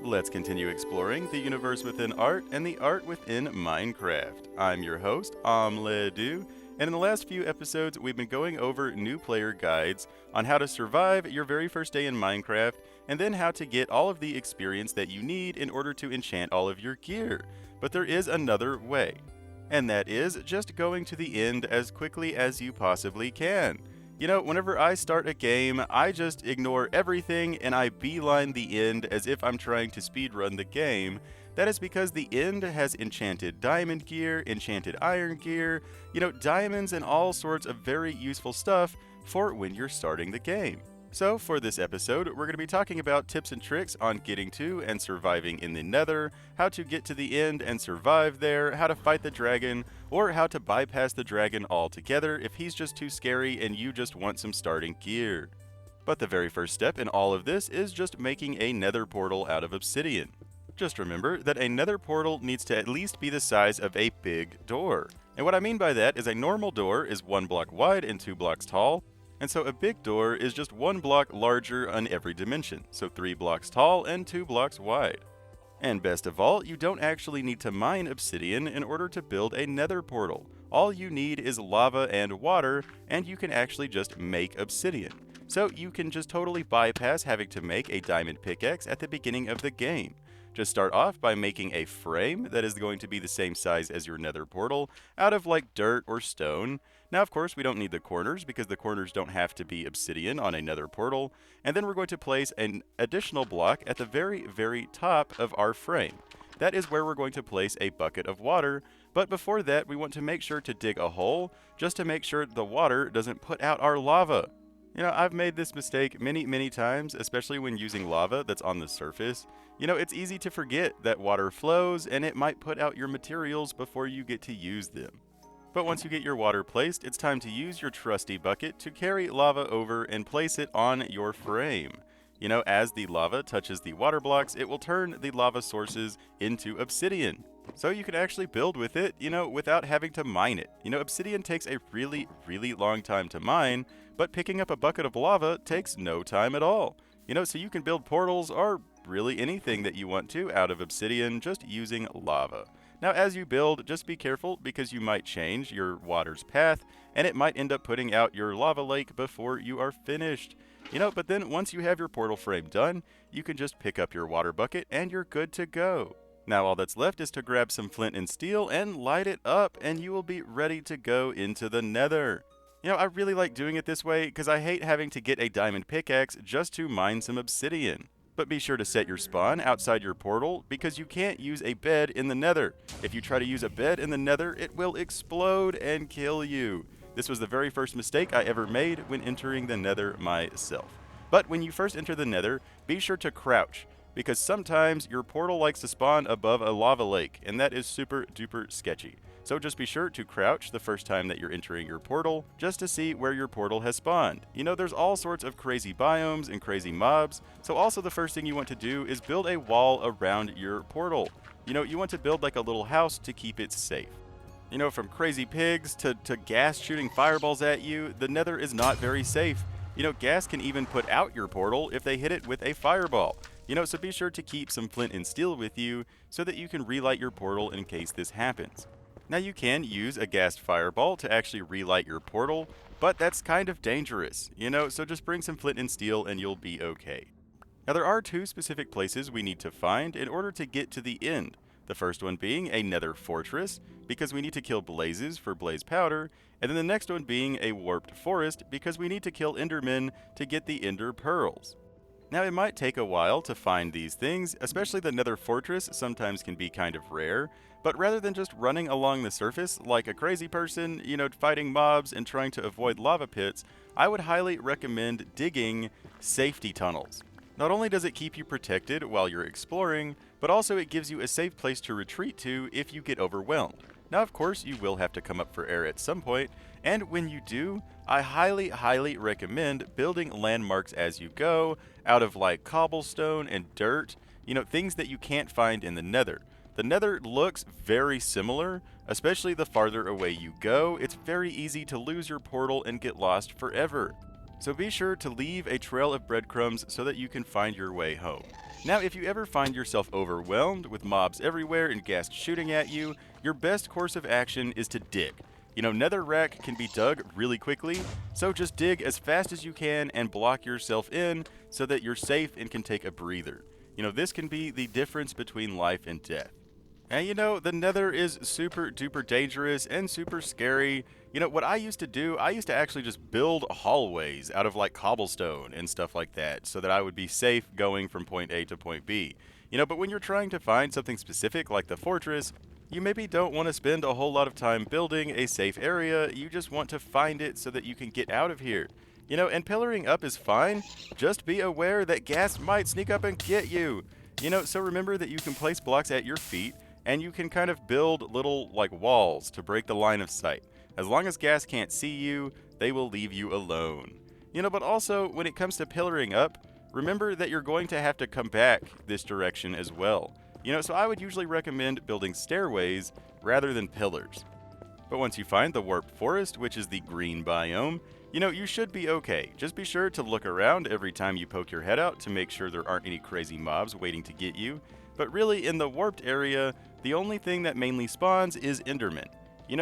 Let's continue exploring the universe within art and the art within Minecraft. I'm your host, OmLedu, and in the last few episodes, we've been going over new player guides on how to survive your very first day in Minecraft, and then how to get all of the experience that you need in order to enchant all of your gear. But there is another way, and that is just going to the end as quickly as you possibly can. You know, whenever I start a game, I just ignore everything and I beeline the end as if I'm trying to speedrun the game. That is because the end has enchanted diamond gear, enchanted iron gear, diamonds and all sorts of very useful stuff for when you're starting the game. So for this episode, we're going to be talking about tips and tricks on getting to and surviving in the Nether, how to get to the end and survive there, how to fight the dragon, or how to bypass the dragon altogether if he's just too scary and you just want some starting gear. But the very first step in all of this is just making a Nether portal out of obsidian. Just remember that a Nether portal needs to at least be the size of a big door. And what I mean by that is a normal door is 1 block wide and 2 blocks tall, and so a big door is just 1 block larger on every dimension, so 3 blocks tall and 2 blocks wide. And best of all, you don't actually need to mine obsidian in order to build a Nether portal. All you need is lava and water, and you can actually just make obsidian. So you can just totally bypass having to make a diamond pickaxe at the beginning of the game. Just start off by making a frame that is going to be the same size as your Nether portal out of like dirt or stone. Now, of course, we don't need the corners because the corners don't have to be obsidian on a Nether portal. And then we're going to place an additional block at the very, very top of our frame. That is where we're going to place a bucket of water. But before that, we want to make sure to dig a hole just to make sure the water doesn't put out our lava. I've made this mistake many times, especially when using lava that's on the surface. It's easy to forget that water flows and it might put out your materials before you get to use them. But once you get your water placed, it's time to use your trusty bucket to carry lava over and place it on your frame. As the lava touches the water blocks, it will turn the lava sources into obsidian. So you can actually build with it, without having to mine it. Obsidian takes a really long time to mine, but picking up a bucket of lava takes no time at all. So you can build portals or really anything that you want to out of obsidian just using lava. Now, as you build, just be careful because you might change your water's path and it might end up putting out your lava lake before you are finished. But then once you have your portal frame done, you can just pick up your water bucket and you're good to go. Now all that's left is to grab some flint and steel and light it up and you will be ready to go into the Nether. I really like doing it this way because I hate having to get a diamond pickaxe just to mine some obsidian. But be sure to set your spawn outside your portal because you can't use a bed in the Nether. If you try to use a bed in the Nether, it will explode and kill you. This was the very first mistake I ever made when entering the Nether myself. But when you first enter the Nether, be sure to crouch, because sometimes your portal likes to spawn above a lava lake, and that is super duper sketchy. So just be sure to crouch the first time that you're entering your portal, just to see where your portal has spawned. There's all sorts of crazy biomes and crazy mobs, so also the first thing you want to do is build a wall around your portal. You want to build like a little house to keep it safe. From crazy pigs to gas shooting fireballs at you, the Nether is not very safe. Gas can even put out your portal if they hit it with a fireball. So be sure to keep some flint and steel with you so that you can relight your portal in case this happens. Now you can use a gassed fireball to actually relight your portal, but that's kind of dangerous, so just bring some flint and steel and you'll be okay. Now there are 2 specific places we need to find in order to get to the end. The first one being a Nether fortress, because we need to kill blazes for blaze powder, and then the next one being a warped forest, because we need to kill endermen to get the ender pearls. Now it might take a while to find these things, especially the Nether fortress sometimes can be kind of rare, but rather than just running along the surface like a crazy person, fighting mobs and trying to avoid lava pits, I would highly recommend digging safety tunnels. Not only does it keep you protected while you're exploring, but also it gives you a safe place to retreat to if you get overwhelmed. Now, of course, you will have to come up for air at some point, and when you do, I highly recommend building landmarks as you go, out of like cobblestone and dirt, things that you can't find in the Nether. The Nether looks very similar, especially the farther away you go. It's very easy to lose your portal and get lost forever. So be sure to leave a trail of breadcrumbs so that you can find your way home. Now, if you ever find yourself overwhelmed with mobs everywhere and ghasts shooting at you, your best course of action is to dig. Netherrack can be dug really quickly, so just dig as fast as you can and block yourself in so that you're safe and can take a breather. This can be the difference between life and death. And the Nether is super duper dangerous and super scary. What I used to do, I used to actually just build hallways out of like cobblestone and stuff like that so that I would be safe going from point A to point B. But when you're trying to find something specific like the fortress, you maybe don't want to spend a whole lot of time building a safe area, you just want to find it so that you can get out of here. And pillaring up is fine, just be aware that gas might sneak up and get you. So remember that you can place blocks at your feet, and you can kind of build little like walls to break the line of sight. As long as gas can't see you, they will leave you alone. But also, when it comes to pillaring up, remember that you're going to have to come back this direction as well. So I would usually recommend building stairways rather than pillars. But once you find the warped forest, which is the green biome, you should be okay. Just be sure to look around every time you poke your head out to make sure there aren't any crazy mobs waiting to get you. But really, in the warped area, the only thing that mainly spawns is Endermen.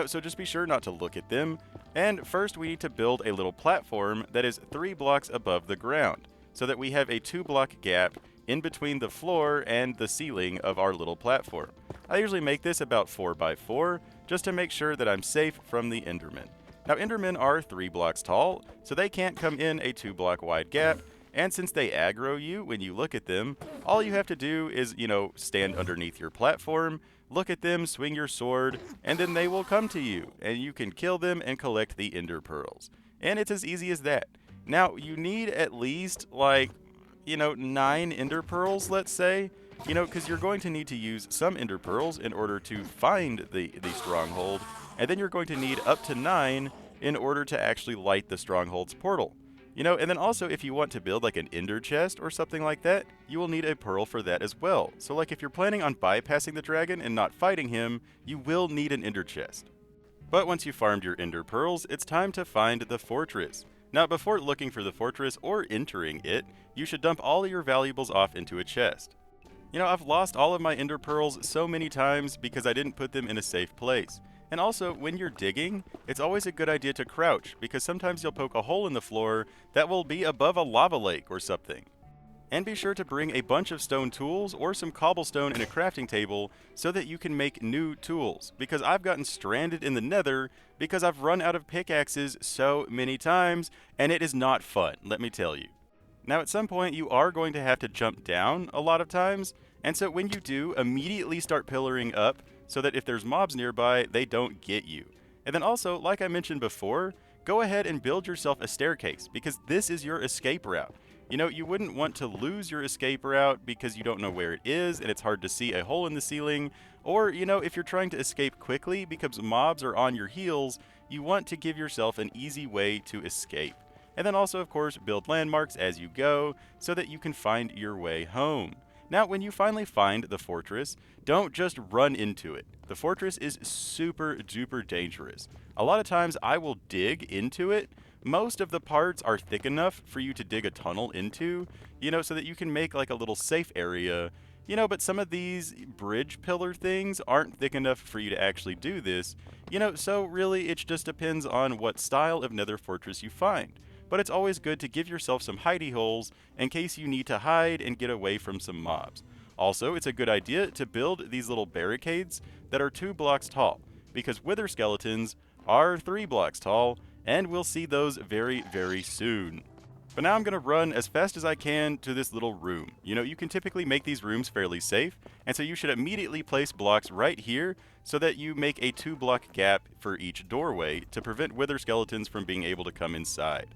So just be sure not to look at them. And first we need to build a little platform that is 3 blocks above the ground, so that we have a 2-block gap in between the floor and the ceiling of our little platform. I usually make this about 4 by 4, just to make sure that I'm safe from the Endermen. Now Endermen are 3 blocks tall, so they can't come in a 2-block wide gap, and since they aggro you when you look at them, all you have to do is, stand underneath your platform, look at them, swing your sword, and then they will come to you, and you can kill them and collect the ender pearls. And it's as easy as that. Now, you need at least, 9 ender pearls, let's say, because you're going to need to use some ender pearls in order to find the stronghold, and then you're going to need up to 9 in order to actually light the stronghold's portal. And then also if you want to build like an ender chest or something like that, you will need a pearl for that as well. So like if you're planning on bypassing the dragon and not fighting him, you will need an ender chest. But once you farmed your ender pearls, it's time to find the fortress. Now before looking for the fortress or entering it, you should dump all your valuables off into a chest. I've lost all of my ender pearls so many times because I didn't put them in a safe place. And also, when you're digging, it's always a good idea to crouch, because sometimes you'll poke a hole in the floor that will be above a lava lake or something. And be sure to bring a bunch of stone tools or some cobblestone and a crafting table so that you can make new tools, because I've gotten stranded in the Nether because I've run out of pickaxes so many times, and it is not fun, let me tell you. Now at some point you are going to have to jump down a lot of times, and so when you do, immediately start pillaring up so that if there's mobs nearby, they don't get you. And then also, like I mentioned before, go ahead and build yourself a staircase, because this is your escape route. You wouldn't want to lose your escape route because you don't know where it is and it's hard to see a hole in the ceiling, or if you're trying to escape quickly because mobs are on your heels, you want to give yourself an easy way to escape. And then also, of course, build landmarks as you go so that you can find your way home. Now, when you finally find the fortress, don't just run into it. The fortress is super duper dangerous. A lot of times I will dig into it. Most of the parts are thick enough for you to dig a tunnel into, so that you can make like a little safe area, but some of these bridge pillar things aren't thick enough for you to actually do this, so really it just depends on what style of nether fortress you find. But it's always good to give yourself some hidey holes in case you need to hide and get away from some mobs. Also, it's a good idea to build these little barricades that are 2 blocks tall, because wither skeletons are 3 blocks tall, and we'll see those very, very soon. But now I'm going to run as fast as I can to this little room. You can typically make these rooms fairly safe, and so you should immediately place blocks right here so that you make a 2-block gap for each doorway to prevent wither skeletons from being able to come inside.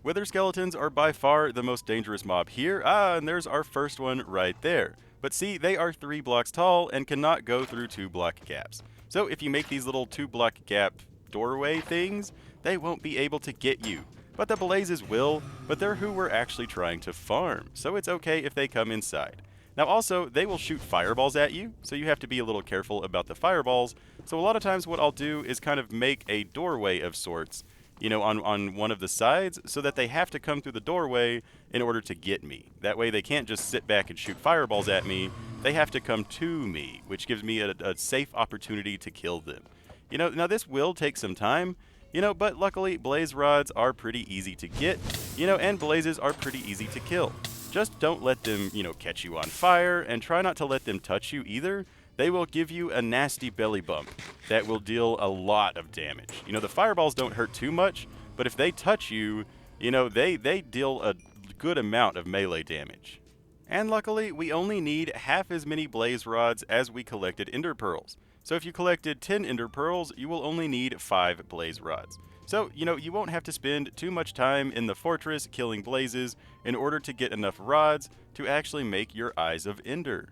Wither skeletons are by far the most dangerous mob here. And there's our first one right there. But see, they are 3 blocks tall and cannot go through 2-block gaps. So if you make these little 2-block gap doorway things, they won't be able to get you. But the blazes will, but they're who we're actually trying to farm, so it's okay if they come inside. Now also, they will shoot fireballs at you, so you have to be a little careful about the fireballs. So a lot of times what I'll do is kind of make a doorway of sorts, on one of the sides, so that they have to come through the doorway in order to get me. That way they can't just sit back and shoot fireballs at me. They have to come to me, which gives me a safe opportunity to kill them. Now this will take some time, but luckily blaze rods are pretty easy to get, and blazes are pretty easy to kill. Just don't let them, catch you on fire, and try not to let them touch you either. They will give you a nasty belly bump that will deal a lot of damage. The fireballs don't hurt too much, but if they touch you, they deal a good amount of melee damage. And luckily, we only need half as many blaze rods as we collected ender pearls. So if you collected 10 ender pearls, you will only need 5 blaze rods. So, you won't have to spend too much time in the fortress killing blazes in order to get enough rods to actually make your eyes of ender.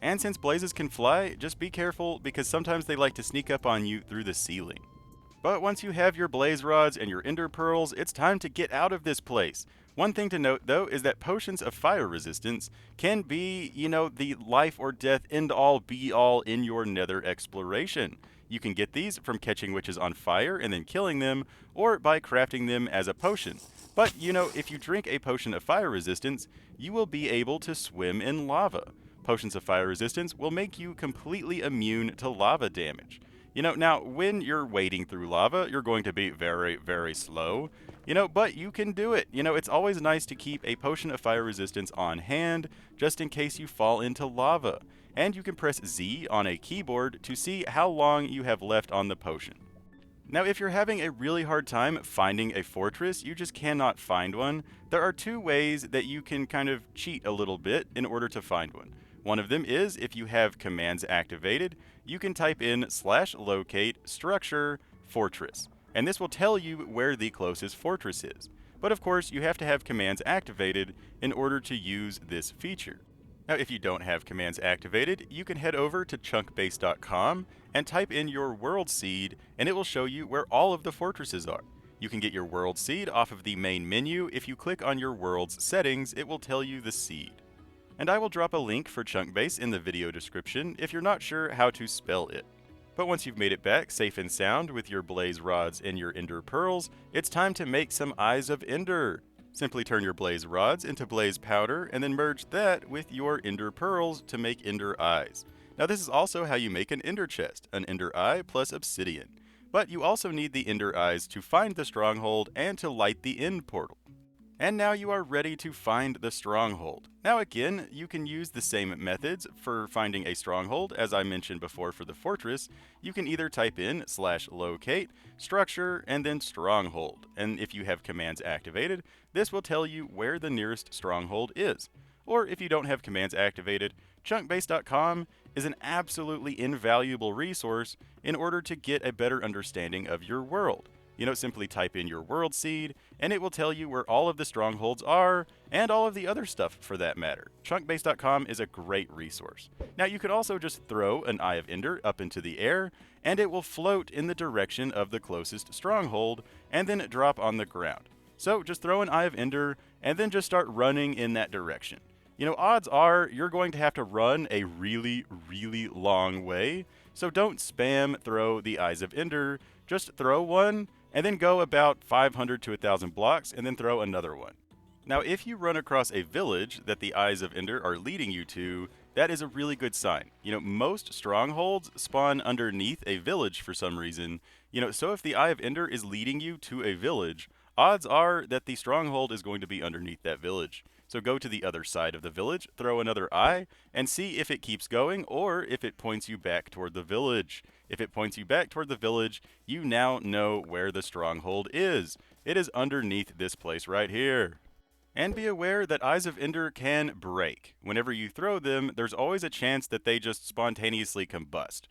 And since blazes can fly, just be careful because sometimes they like to sneak up on you through the ceiling. But once you have your blaze rods and your ender pearls, it's time to get out of this place. One thing to note though is that potions of fire resistance can be, the life or death end all be all in your nether exploration. You can get these from catching witches on fire and then killing them, or by crafting them as a potion. But, if you drink a potion of fire resistance, you will be able to swim in lava. Potions of fire resistance will make you completely immune to lava damage. Now when you're wading through lava, you're going to be very, very slow, but you can do it. It's always nice to keep a potion of fire resistance on hand, just in case you fall into lava. And you can press Z on a keyboard to see how long you have left on the potion. Now, if you're having a really hard time finding a fortress, you just cannot find one, there are 2 ways that you can kind of cheat a little bit in order to find one. One of them is if you have commands activated, you can type in /locate structure fortress, and this will tell you where the closest fortress is. But of course, you have to have commands activated in order to use this feature. Now, if you don't have commands activated, you can head over to chunkbase.com and type in your world seed, and it will show you where all of the fortresses are. You can get your world seed off of the main menu. If you click on your world's settings, it will tell you the seed. And I will drop a link for Chunkbase in the video description if you're not sure how to spell it. But once you've made it back safe and sound with your blaze rods and your ender pearls, it's time to make some eyes of ender. Simply turn your blaze rods into blaze powder and then merge that with your ender pearls to make ender eyes. Now this is also how you make an ender chest, an ender eye plus obsidian. But you also need the ender eyes to find the stronghold and to light the end portal. And now you are ready to find the stronghold. Now again, you can use the same methods for finding a stronghold as I mentioned before for the fortress. You can either type in /locate, structure, and then stronghold. And if you have commands activated, this will tell you where the nearest stronghold is. Or if you don't have commands activated, chunkbase.com is an absolutely invaluable resource in order to get a better understanding of your world. Simply type in your world seed, and it will tell you where all of the strongholds are, and all of the other stuff for that matter. Chunkbase.com is a great resource. Now you could also just throw an Eye of Ender up into the air, and it will float in the direction of the closest stronghold, and then drop on the ground. So just throw an Eye of Ender, and then just start running in that direction. Odds are you're going to have to run a really, really long way, so don't spam throw the Eyes of Ender, just throw one, and then go about 500 to 1,000 blocks, and then throw another one. Now, if you run across a village that the Eyes of Ender are leading you to, that is a really good sign. Most strongholds spawn underneath a village for some reason. So if the Eye of Ender is leading you to a village, odds are that the stronghold is going to be underneath that village. So go to the other side of the village, throw another eye, and see if it keeps going or if it points you back toward the village. If it points you back toward the village, you now know where the stronghold is. It is underneath this place right here. And be aware that Eyes of Ender can break. Whenever you throw them, there's always a chance that they just spontaneously combust.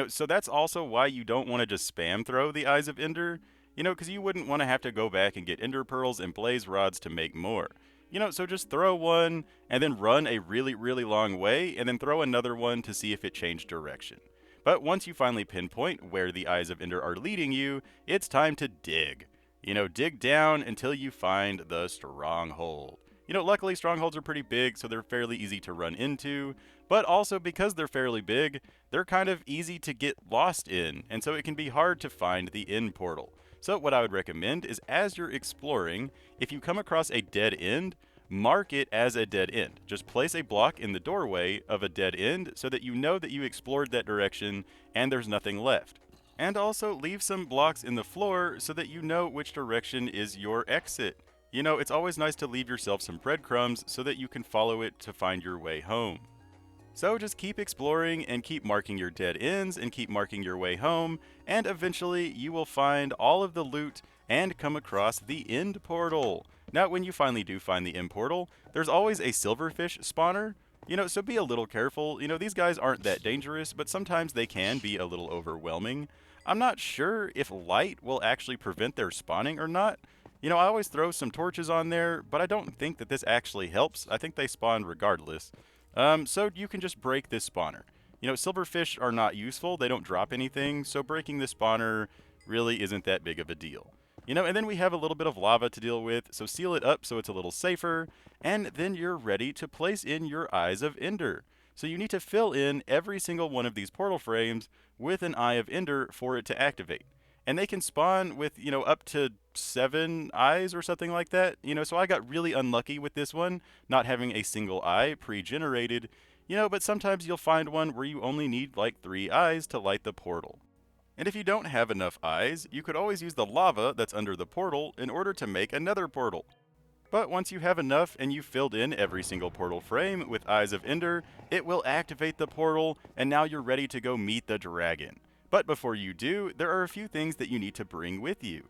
So that's also why you don't want to just spam throw the Eyes of Ender, because you wouldn't want to have to go back and get ender pearls and blaze rods to make more. So just throw one and then run a really, really long way and then throw another one to see if it changed direction. But once you finally pinpoint where the Eyes of Ender are leading you, it's time to dig. Dig down until you find the stronghold. Luckily strongholds are pretty big, so they're fairly easy to run into, but also because they're fairly big, they're kind of easy to get lost in, and so it can be hard to find the end portal. So what I would recommend is as you're exploring, if you come across a dead end, mark it as a dead end. Just place a block in the doorway of a dead end so that you know that you explored that direction and there's nothing left. And also leave some blocks in the floor so that you know which direction is your exit. You know, it's always nice to leave yourself some breadcrumbs so that you can follow it to find your way home. So just keep exploring and keep marking your dead ends and keep marking your way home, and eventually you will find all of the loot and come across the end portal. Now, when you finally do find the end portal, there's always a silverfish spawner, so be a little careful. These guys aren't that dangerous, but sometimes they can be a little overwhelming. I'm not sure if light will actually prevent their spawning or not. I always throw some torches on there, but I don't think that this actually helps. I think they spawn regardless. So you can just break this spawner. Silverfish are not useful. They don't drop anything, so breaking this spawner really isn't that big of a deal. And then we have a little bit of lava to deal with, so seal it up so it's a little safer, and then you're ready to place in your Eyes of Ender. So you need to fill in every single one of these portal frames with an Eye of Ender for it to activate. And they can spawn with, up to 7 eyes or something like that. So I got really unlucky with this one, not having a single eye pre-generated. But sometimes you'll find one where you only need like 3 eyes to light the portal. And if you don't have enough eyes, you could always use the lava that's under the portal in order to make another portal. But once you have enough and you've filled in every single portal frame with Eyes of Ender, it will activate the portal, and now you're ready to go meet the dragon. But before you do, there are a few things that you need to bring with you.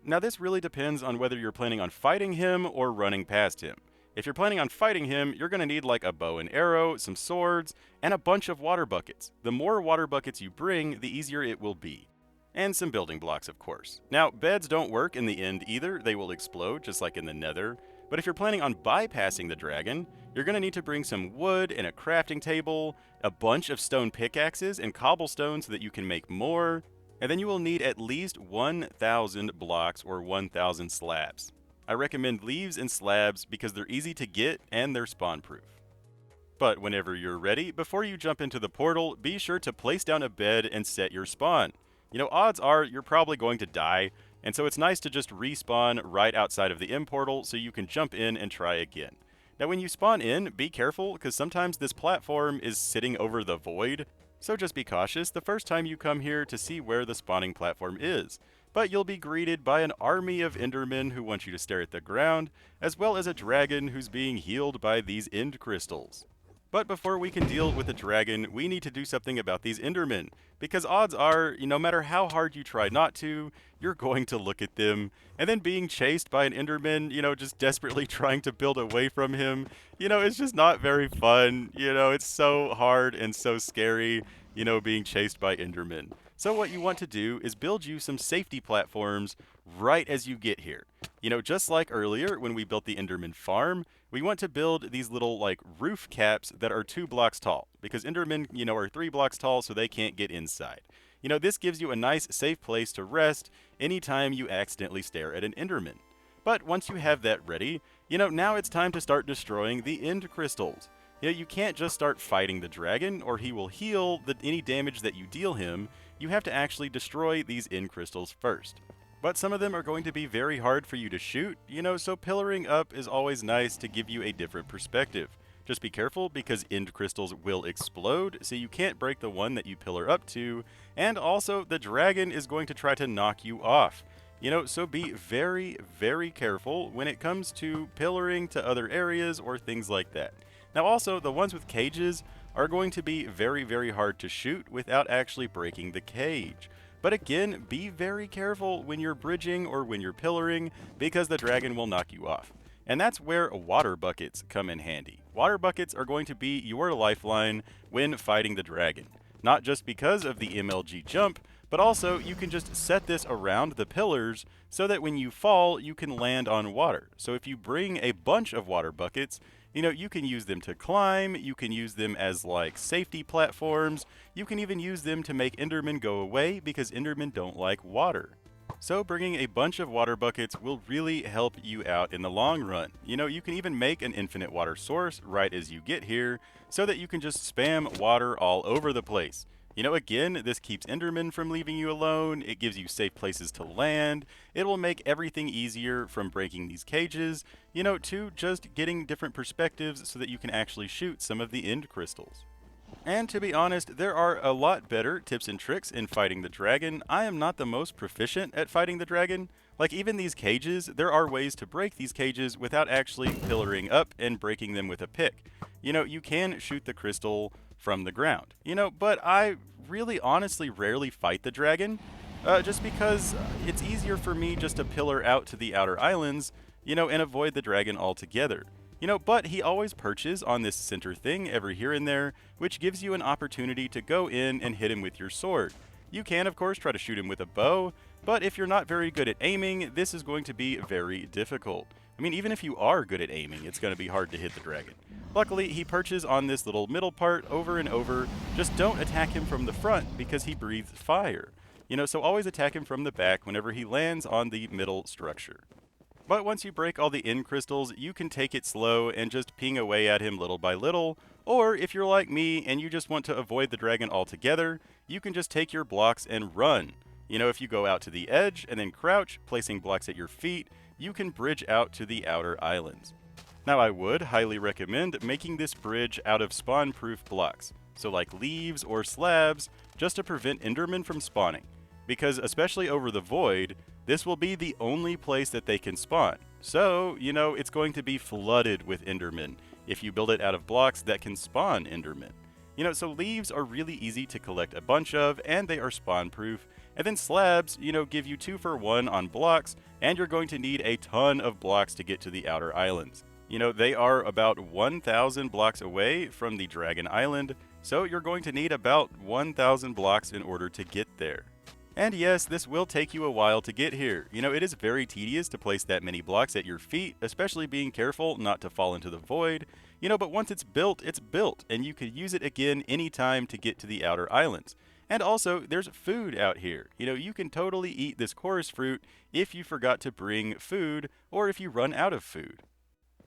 Now this really depends on whether you're planning on fighting him or running past him. If you're planning on fighting him, you're going to need like a bow and arrow, some swords, and a bunch of water buckets. The more water buckets you bring, the easier it will be. And some building blocks, of course. Now, beds don't work in the end either. They will explode, just like in the Nether. But if you're planning on bypassing the dragon, you're going to need to bring some wood and a crafting table, a bunch of stone pickaxes and cobblestone so that you can make more, and then you will need at least 1,000 blocks or 1,000 slabs. I recommend leaves and slabs because they're easy to get and they're spawn proof. But whenever you're ready, before you jump into the portal, be sure to place down a bed and set your spawn. Odds are you're probably going to die, and so it's nice to just respawn right outside of the end portal so you can jump in and try again. Now when you spawn in, be careful because sometimes this platform is sitting over the void, so just be cautious the first time you come here to see where the spawning platform is. But you'll be greeted by an army of endermen who want you to stare at the ground, as well as a dragon who's being healed by these end crystals. But before we can deal with the dragon, we need to do something about these endermen, because odds are, no matter how hard you try not to, you're going to look at them, and then being chased by an enderman, just desperately trying to build away from him, it's just not very fun. It's so hard and so scary, being chased by endermen. So what you want to do is build you some safety platforms right as you get here. Just like earlier when we built the Enderman farm, we want to build these little like roof caps that are 2 blocks tall because Endermen, are 3 blocks tall, so they can't get inside. This gives you a nice safe place to rest anytime you accidentally stare at an Enderman. But once you have that ready, now it's time to start destroying the end crystals. You can't just start fighting the dragon or he will heal any damage that you deal him. You have to actually destroy these end crystals first. But some of them are going to be very hard for you to shoot, so pillaring up is always nice to give you a different perspective. Just be careful because end crystals will explode, so you can't break the one that you pillar up to, and also the dragon is going to try to knock you off. So be very, very careful when it comes to pillaring to other areas or things like that. Now also, the ones with cages are going to be very, very hard to shoot without actually breaking the cage. But again, be very careful when you're bridging or when you're pillaring because the dragon will knock you off. And that's where water buckets come in handy. Water buckets are going to be your lifeline when fighting the dragon. Not just because of the MLG jump, but also you can just set this around the pillars so that when you fall, you can land on water. So if you bring a bunch of water buckets, you can use them to climb, you can use them as like safety platforms, you can even use them to make Endermen go away because Endermen don't like water. So bringing a bunch of water buckets will really help you out in the long run. You can even make an infinite water source right as you get here so that you can just spam water all over the place. You know, again, this keeps Endermen from leaving you alone, it gives you safe places to land, it will make everything easier from breaking these cages, you know, to just getting different perspectives so that you can actually shoot some of the end crystals. And to be honest, there are a lot better tips and tricks in fighting the dragon. I am not the most proficient at fighting the dragon. Like even these cages, there are ways to break these cages without actually pillaring up and breaking them with a pick. You know, you can shoot the crystal from the ground. You know, but I really honestly rarely fight the dragon, just because it's easier for me just to pillar out to the outer islands, you know, and avoid the dragon altogether. You know, but he always perches on this center thing every here and there, which gives you an opportunity to go in and hit him with your sword. You can, of course, try to shoot him with a bow, but if you're not very good at aiming, this is going to be very difficult. I mean, even if you are good at aiming, it's going to be hard to hit the dragon. Luckily, he perches on this little middle part over and over. Just don't attack him from the front because he breathes fire. You know, so always attack him from the back whenever he lands on the middle structure. But once you break all the end crystals, you can take it slow and just ping away at him little by little. Or if you're like me and you just want to avoid the dragon altogether, you can just take your blocks and run. You know, if you go out to the edge and then crouch, placing blocks at your feet, you can bridge out to the outer islands. Now I would highly recommend making this bridge out of spawn-proof blocks, so like leaves or slabs, just to prevent Endermen from spawning. Because especially over the void, this will be the only place that they can spawn. So, you know, it's going to be flooded with Endermen if you build it out of blocks that can spawn Endermen. You know, so leaves are really easy to collect a bunch of, and they are spawn-proof. And then slabs, you know, give you 2 for 1 on blocks, and you're going to need a ton of blocks to get to the outer islands. You know, they are about 1,000 blocks away from the Dragon Island, so you're going to need about 1,000 blocks in order to get there. And yes, this will take you a while to get here. You know, it is very tedious to place that many blocks at your feet, especially being careful not to fall into the void. You know, but once it's built, and you could use it again anytime to get to the outer islands. And also, there's food out here. You know, you can totally eat this chorus fruit if you forgot to bring food, or if you run out of food.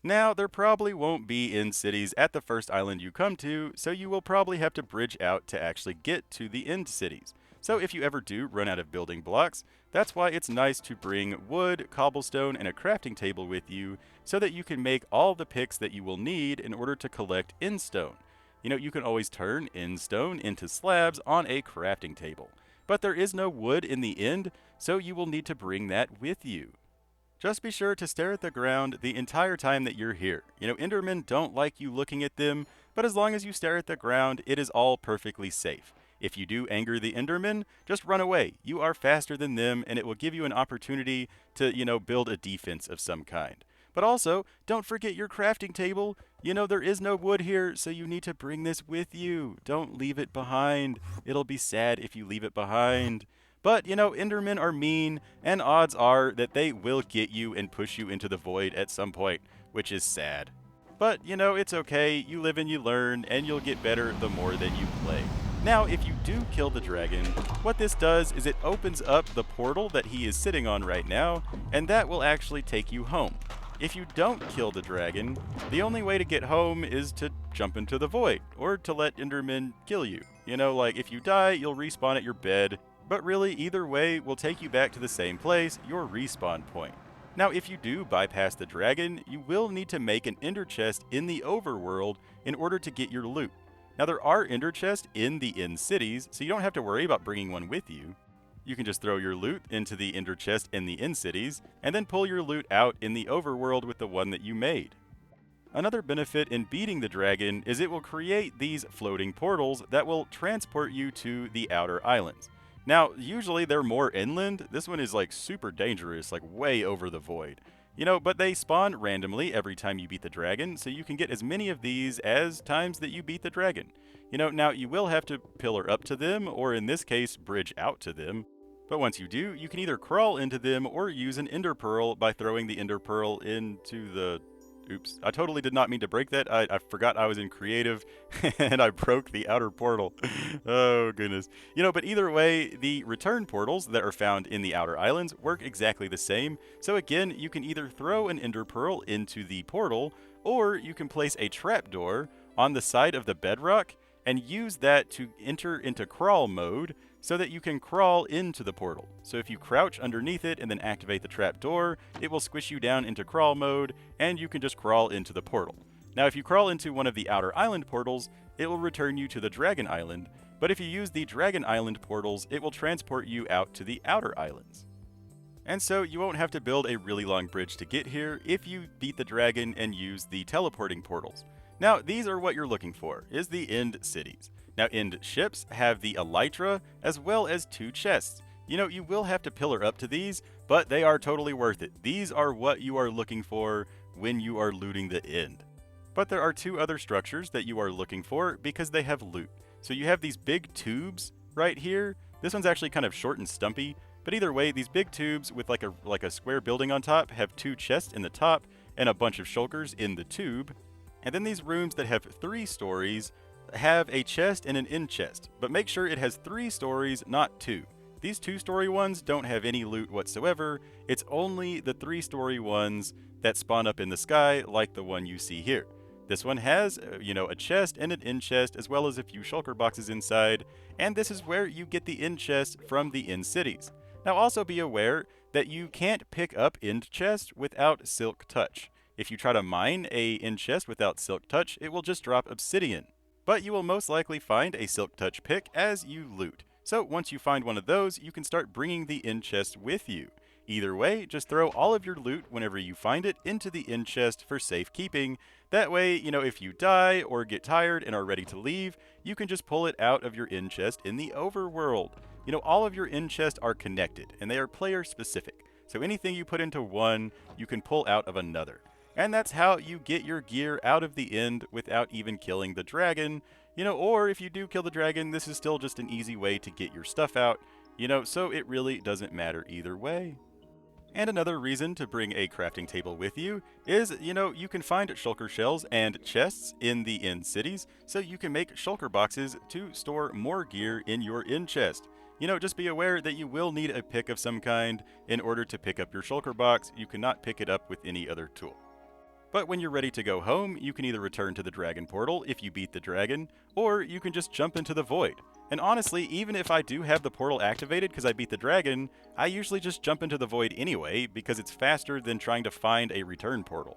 Now, there probably won't be end cities at the first island you come to, so you will probably have to bridge out to actually get to the end cities. So if you ever do run out of building blocks, that's why it's nice to bring wood, cobblestone, and a crafting table with you so that you can make all the picks that you will need in order to collect end stone. You know, you can always turn end stone into slabs on a crafting table. But there is no wood in the end, so you will need to bring that with you. Just be sure to stare at the ground the entire time that you're here. You know, Endermen don't like you looking at them, but as long as you stare at the ground, it is all perfectly safe. If you do anger the Endermen, just run away. You are faster than them, and it will give you an opportunity to, you know, build a defense of some kind. But also, don't forget your crafting table. You know, there is no wood here, so you need to bring this with you. Don't leave it behind. It'll be sad if you leave it behind. But, you know, Endermen are mean, and odds are that they will get you and push you into the void at some point, which is sad. But, you know, it's okay. You live and you learn, and you'll get better the more that you play. Now, if you do kill the dragon, what this does is it opens up the portal that he is sitting on right now, and that will actually take you home. If you don't kill the dragon, the only way to get home is to jump into the void, or to let Endermen kill you. You know, like if you die, you'll respawn at your bed, but really either way will take you back to the same place, your respawn point. Now, if you do bypass the dragon, you will need to make an ender chest in the overworld in order to get your loot. Now, there are ender chests in the end cities, so you don't have to worry about bringing one with you. You can just throw your loot into the ender chest in the end cities, and then pull your loot out in the overworld with the one that you made. Another benefit in beating the dragon is it will create these floating portals that will transport you to the outer islands. Now, usually they're more inland. This one is like super dangerous, like way over the void. You know, but they spawn randomly every time you beat the dragon, so you can get as many of these as times that you beat the dragon. You know, now you will have to pillar up to them, or in this case, bridge out to them. But once you do, you can either crawl into them or use an ender pearl by throwing the ender pearl into the... Oops, I totally did not mean to break that. I forgot I was in creative and I broke the outer portal. Oh, goodness. You know, but either way, the return portals that are found in the outer islands work exactly the same. So again, you can either throw an ender pearl into the portal, or you can place a trapdoor on the side of the bedrock, and use that to enter into crawl mode so that you can crawl into the portal. So if you crouch underneath it and then activate the trap door, it will squish you down into crawl mode and you can just crawl into the portal. Now if you crawl into one of the outer island portals, it will return you to the Dragon Island, but if you use the Dragon Island portals, it will transport you out to the outer islands. And so you won't have to build a really long bridge to get here if you beat the dragon and use the teleporting portals. Now these are what you're looking for, is the end cities. Now end ships have the elytra as well as 2 chests. You will have to pillar up to these, but they are totally worth it. These are what you are looking for when you are looting the end. But there are 2 other structures that you are looking for because they have loot. So you have these big tubes right here. This one's actually kind of short and stumpy, but either way, these big tubes with like a square building on top have 2 chests in the top and a bunch of shulkers in the tube. And then these rooms that have 3 stories have a chest and an end chest, but make sure it has 3 stories, not 2. These 2-story ones don't have any loot whatsoever. It's only the 3-story ones that spawn up in the sky, like the one you see here. This one has, a chest and an end chest, as well as a few shulker boxes inside, and this is where you get the end chest from the end cities. Now also be aware that you can't pick up end chest without silk touch. If you try to mine a end chest without silk touch, it will just drop obsidian. But you will most likely find a silk touch pick as you loot. So once you find one of those, you can start bringing the end chest with you. Either way, just throw all of your loot whenever you find it into the end chest for safekeeping. That way, if you die or get tired and are ready to leave, you can just pull it out of your end chest in the overworld. All of your end chests are connected and they are player specific. So anything you put into one, you can pull out of another. And that's how you get your gear out of the end without even killing the dragon. Or if you do kill the dragon, this is still just an easy way to get your stuff out. So it really doesn't matter either way. And another reason to bring a crafting table with you is, you can find shulker shells and chests in the end cities, so you can make shulker boxes to store more gear in your end chest. Just be aware that you will need a pick of some kind in order to pick up your shulker box. You cannot pick it up with any other tool. But when you're ready to go home, you can either return to the dragon portal if you beat the dragon, or you can just jump into the void. And honestly, even if I do have the portal activated because I beat the dragon, I usually just jump into the void anyway because it's faster than trying to find a return portal.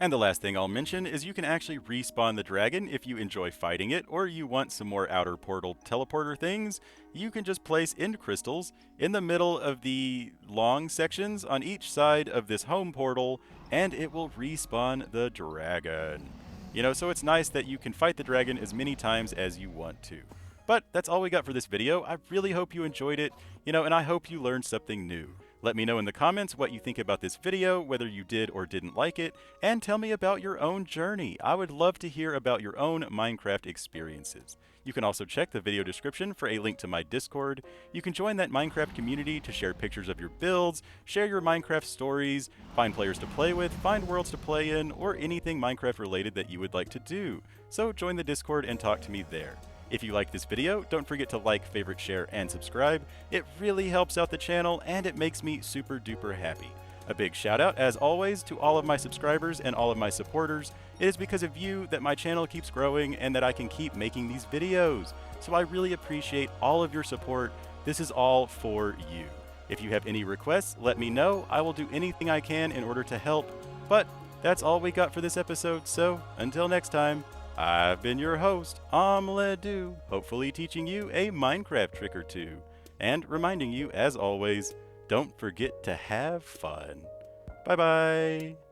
And the last thing I'll mention is you can actually respawn the dragon if you enjoy fighting it or you want some more outer portal teleporter things. You can just place end crystals in the middle of the long sections on each side of this home portal and it will respawn the dragon. So it's nice that you can fight the dragon as many times as you want to. But that's all we got for this video. I really hope you enjoyed it, and I hope you learned something new. Let me know in the comments what you think about this video, whether you did or didn't like it, and tell me about your own journey. I would love to hear about your own Minecraft experiences. You can also check the video description for a link to my Discord. You can join that Minecraft community to share pictures of your builds, share your Minecraft stories, find players to play with, find worlds to play in, or anything Minecraft related that you would like to do. So join the Discord and talk to me there. If you liked this video, don't forget to like, favorite, share, and subscribe. It really helps out the channel and it makes me super duper happy. A big shout out, as always, to all of my subscribers and all of my supporters. It is because of you that my channel keeps growing and that I can keep making these videos. So I really appreciate all of your support. This is all for you. If you have any requests, let me know. I will do anything I can in order to help. But that's all we got for this episode, so until next time, I've been your host, OmLedu, hopefully teaching you a Minecraft trick or two, and reminding you, as always, don't forget to have fun. Bye-bye.